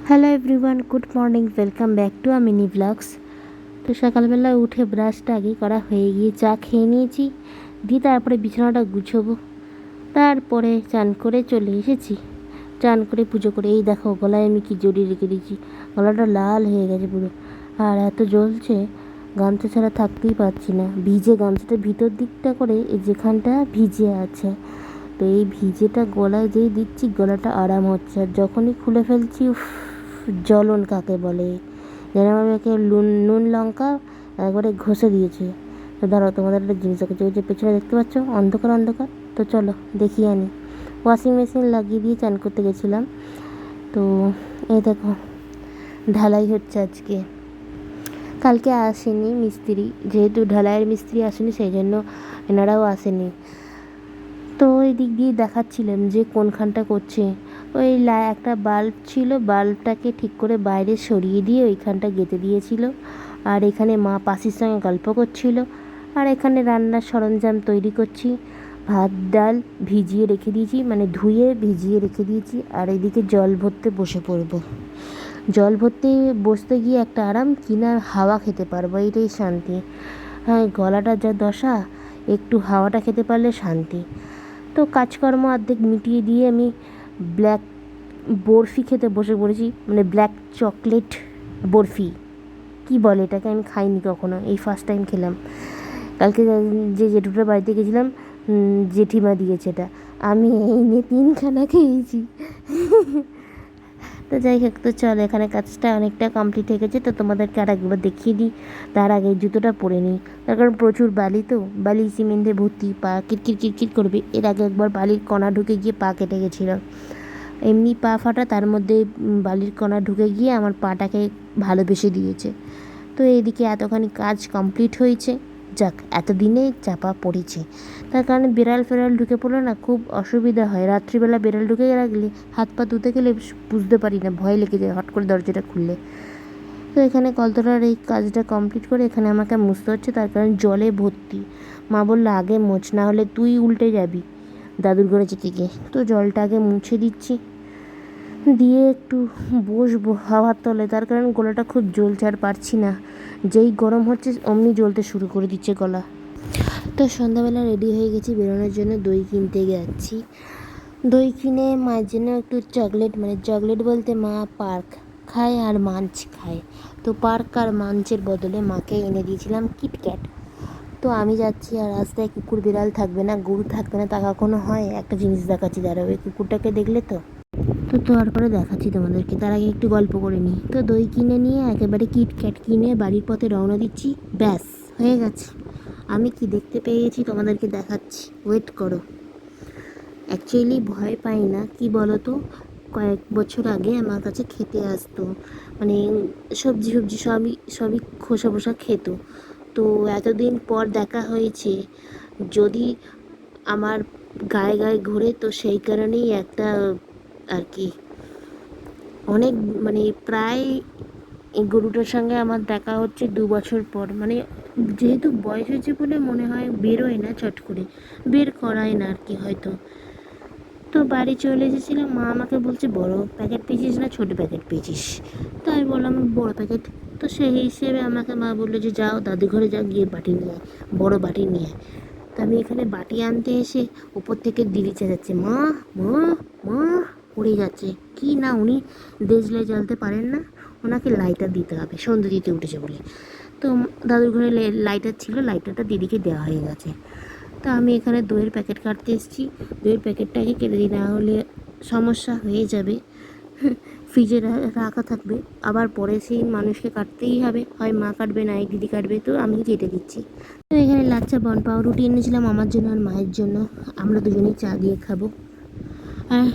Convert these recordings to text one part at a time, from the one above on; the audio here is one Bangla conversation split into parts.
Hello everyone, good morning, welcome back to mini blogs. তো সকালবেলা উঠে ব্রাশটা আগে করা হয়ে গিয়ে চা খেয়ে নিয়েছি, দিয়ে তারপরে বিছানাটা গুছোবো। তারপরে চান করে চলে এসেছি। চান করে পুজো করে এই দেখো গলায় আমি কি জড়িয়ে রেখে দিয়েছি। গলাটা লাল হয়ে গেছে পুরো, আর এত জ্বলছে, গামছা ছাড়া থাকতেই পারছি না। ভিজে গামছাটা ভিতর দিকটা করে এই যেখানটা ভিজে আছে, তো এই ভিজেটা গলায় যেই দিচ্ছি গলাটা আরাম হচ্ছে, আর যখনই খুলে ফেলছি জ্বলন কাকে বলে, যেন আমাকে নুন লঙ্কা একবারে ঘষে দিয়েছে। তো দাঁড়াও, তোমাদের একটা জিনিস আছে, ওই যে পেছনে দেখতে পাচ্ছ অন্ধকার অন্ধকার, তো চলো দেখিয়ে আনি। ওয়াশিং মেশিন লাগিয়ে দিয়ে চান করতে গেছিলাম। তো এই দেখো ঢালাই হচ্ছে আজকে। কালকে আসেনি মিস্ত্রি, যেহেতু ঢালাইয়ের মিস্ত্রি আসেনি সেই জন্য এনারাও আসেনি। তো ওই দিক দিয়ে দেখাচ্ছিলাম যে কোনখানটা করছে। ওই একটা বাল্ব ছিল, বাল্বটাকে ঠিক করে বাইরে সরিয়ে দিয়ে ওইখানটা গেঁথে দিয়েছিল। আর এখানে মা পাশির সঙ্গে গল্প করছিল, আর এখানে রান্নার সরঞ্জাম তৈরি করছি। ভাত ডাল ভিজিয়ে রেখে দিয়েছি, মানে ধুয়ে ভিজিয়ে রেখে দিয়েছি। আর এদিকে জল ভরতে বসে পড়বো। জল ভরতে বসতে গিয়ে একটা আরাম, কিনা হাওয়া খেতে পারবো, এইটাই শান্তি। হ্যাঁ, গলাটা যা দশা, একটু হাওয়াটা খেতে পারলে শান্তি। তো কাজকর্ম অর্ধেক মিটিয়ে দিয়ে আমি ব্ল্যাক বরফি খেতে বসে পড়েছি, মানে ব্ল্যাক চকলেট বরফি কি বলে এটাকে, আমি খাইনি কখনো, এই ফার্স্ট টাইম খেলাম। কালকে যে জেঠুটার বাড়িতে গেছিলাম, জেঠিমা দিয়েছে এটা, আমি এই নিয়ে 3খানা খেয়েছি। তো যাই হোক, তো চল, এখানে কাজটা অনেকটা কমপ্লিট হয়ে গেছে, তো তোমাদেরকে আর একবার দেখিয়ে দিই। তার আগে জুতোটা পরে নিই, তার কারণ প্রচুর বালি, তো বালি সিমেন্টে ভর্তি, পা কিরকির কিরকির করবে। এর আগে একবার বালির কণা ঢুকে গিয়ে পা কেটে গেছিলো, এমনি পা ফাটা, তার মধ্যে বালির কণা ঢুকে গিয়ে আমার পাটাকে ভালোবেসে দিয়েছে। তো এইদিকে এতখানি কাজ কমপ্লিট হয়েছে, যাক এতদিনে চাপা পড়েছে। তার কারণে বিড়াল ফেরাল ঢুকে পড়লে না খুব অসুবিধা হয়। রাত্রিবেলা বিড়াল ঢুকে রাখলে হাত পা ধুতে গেলে বুঝতে পারি না, ভয় লেগে যায় হট করে দরজাটা খুললে। তো এখানে কলতলার এই কাজটা কমপ্লিট করে এখানে আমাকে মুছতে হচ্ছে, তার কারণ জলে ভর্তি। মা বললো আগে মোছ, না হলে তুই উল্টে যাবি দাদুর ঘরে যেতে গিয়ে। তো জলটা আগে মুছে দিচ্ছি, দিয়ে একটু বসবো হাওয়ার তলে, তার কারণ গলাটা খুব জ্বলছে, আর পারছি না। যেই গরম হচ্ছে অমনি জ্বলতে শুরু করে দিচ্ছে গলা। তো সন্ধ্যাবেলা রেডি হয়ে গেছি বেরোনোর জন্য, দই কিনতে যাচ্ছি। দই কিনে মায়ের জন্য একটু চকলেট, মানে চকলেট বলতে মা পার্ক খায় আর মাঞ্চ খায়, তো পার্ক আর মাঞ্চের বদলে মাকে এনে দিয়েছিলাম কিটক্যাট। তো আমি যাচ্ছি, আর রাস্তায় কুকুর বিড়াল থাকবে না, গরু থাকবে না, তা কখনো হয়? একটা জিনিস দেখাচ্ছি, দাঁড়াবে, কুকুরটাকে দেখলে তো। তো তারপরে দেখাচ্ছি তোমাদেরকে, তার আগে একটু গল্প করে নিই। তো দই কিনে নিয়ে একেবারে কিটক্যাট কিনে বাড়ির পথে রওনা দিচ্ছি, ব্যাস হয়ে গেছে। আমি কি দেখতে পেয়ে গেছি তোমাদেরকে দেখাচ্ছি, ওয়েট করো। অ্যাকচুয়ালি ভয় পাই না, কি বলো তো, কয়েক বছর আগে আমার কাছে খেতে আসতো, মানে সবজি সবজি সবই সবই খোসা খোসা খেত। তো এতদিন পর দেখা হয়েছে, যদি আমার গায়ে গায়ে ঘোরে, তো সেই কারণেই একটা আর কি, অনেক মানে প্রায় এই গরুটার সঙ্গে আমার দেখা হচ্ছে 2 বছর পর, মানে যেহেতু বয়স হয়েছে বলে মনে হয় বেরোয় না, চট করে বের করায় না আর কি হয়তো। তো বাড়ি চলে এসেছিলাম, মা আমাকে বলছে বড় প্যাকেট পেয়েছিস না ছোটো প্যাকেট পেয়েছিস? তো আমি বললাম বড় প্যাকেট। তো সেই হিসেবে আমাকে মা বললো যে যাও দাদু ঘরে যাও, গিয়ে বাটি নিয়ে আয়, বড় বাটি নিয়ে আয়। তো আমি এখানে বাটি আনতে এসে উপর থেকে দিদি চেঁচাচ্ছে মা মা মা, পড়ে যাচ্ছে। কি না উনি দেজলে জ্বালতে পারেন না, ওনাকে লাইটার দিতে হবে, সন্ধ্যে দিতে উঠেছে বলে। তো দাদুর ঘরে লাইটার ছিল, লাইটারটা দিদিকে দেওয়া হয়ে গেছে। তা আমি এখানে দইয়ের প্যাকেট কাটতে এসেছি, দইয়ের প্যাকেটটাকে কেটে দিই, না হলে সমস্যা হয়ে যাবে। ফ্রিজে রাখা থাকবে, আবার পরে সেই মানুষকে কাটতেই হবে, হয় মা কাটবে না দিদি কাটবে, তো আমি কেটে দিচ্ছি। তো এখানে লাচ্চা বন পাউরুটি এনেছিলাম আমার জন্য আর মায়ের জন্য, আমরা দুজনেই চা দিয়ে খাবো। আর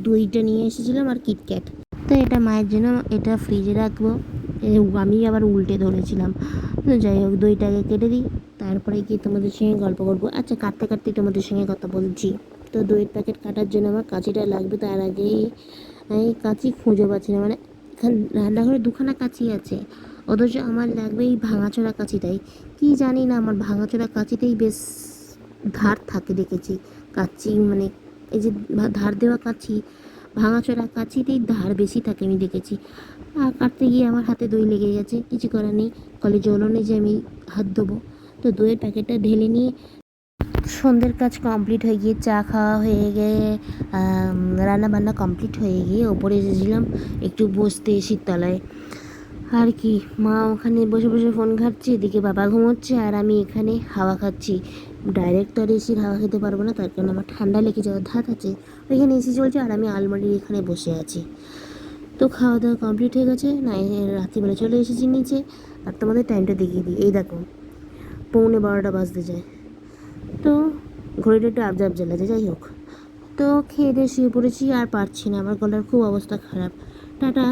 দইটা নিয়ে এসেছিলাম আর কিটক্যাট। তো এটা মায়ের জন্য, এটা ফ্রিজে রাখবো। আমি আবার উল্টে ধরেছিলাম। যাই হোক, দইটাকে কেটে দিই, তারপরে গিয়ে তোমাদের সঙ্গে গল্প করবো। আচ্ছা, কাটতে কাটতে তোমাদের সঙ্গে কথা বলছি। তো দইয়ের প্যাকেট কাটার জন্য আমার কাঁচিটা লাগবে, তার আগেই এই কাঁচি খুঁজে পাচ্ছি না, মানে এখানে রান্নাঘরে 2খানা কাঁচি আছে, অথচ আমার লাগবে এই ভাঙাচোরা কাঁচিটাই। কি জানি না, আমার ভাঙাচোরা কাঁচিটাই বেশ ধার থাকে দেখেছি। কাঁচি মানে এই যে ধার দেওয়া কাঁচি ভাঙাচোরা কাঁচিতেই ধার বেশি থাকে আমি দেখেছি। আর কাটতে গিয়ে আমার হাতে দই লেগে গেছে, কিছু করার নেই, কলে জলও নেই যে আমি হাত দেবো। তো দইয়ের প্যাকেটটা ঢেলে নিয়ে সন্ধ্যের কাজ কমপ্লিট হয়ে গিয়ে, চা খাওয়া হয়ে গিয়ে, রান্না বান্না কমপ্লিট হয়ে গিয়ে ওপরে এসেছিলাম একটু বসতে এসির তলায়। আর কি, মা ওখানে বসে বসে ফোন ঘাঁটছে, এদিকে বাবা ঘুমোচ্ছে, আর আমি এখানে হাওয়া খাচ্ছি। ডাইরেক্ট তো আর এসির হাওয়া খেতে পারবো না, তার কারণ আমার ঠান্ডা লেগে যাওয়ার ধাত আছে। ওইখানে এসি চলছে আর আমি আলমারির এখানে বসে আছি। তো খাওয়া দাওয়া কমপ্লিট হয়ে গেছে, রাত্রিবেলা চলে এসেছি নিচে। আর তোমাদের টাইমটা দেখিয়ে দিই, এই দেখো 11:45 বাজতে যায়। তো ঘড়িটা একটু আবজা আবজা লাগে, যাই হোক। তো খেয়ে দিয়ে শুয়ে পড়েছি, আর পারছি না, আমার গলার খুব অবস্থা খারাপ। টাটা।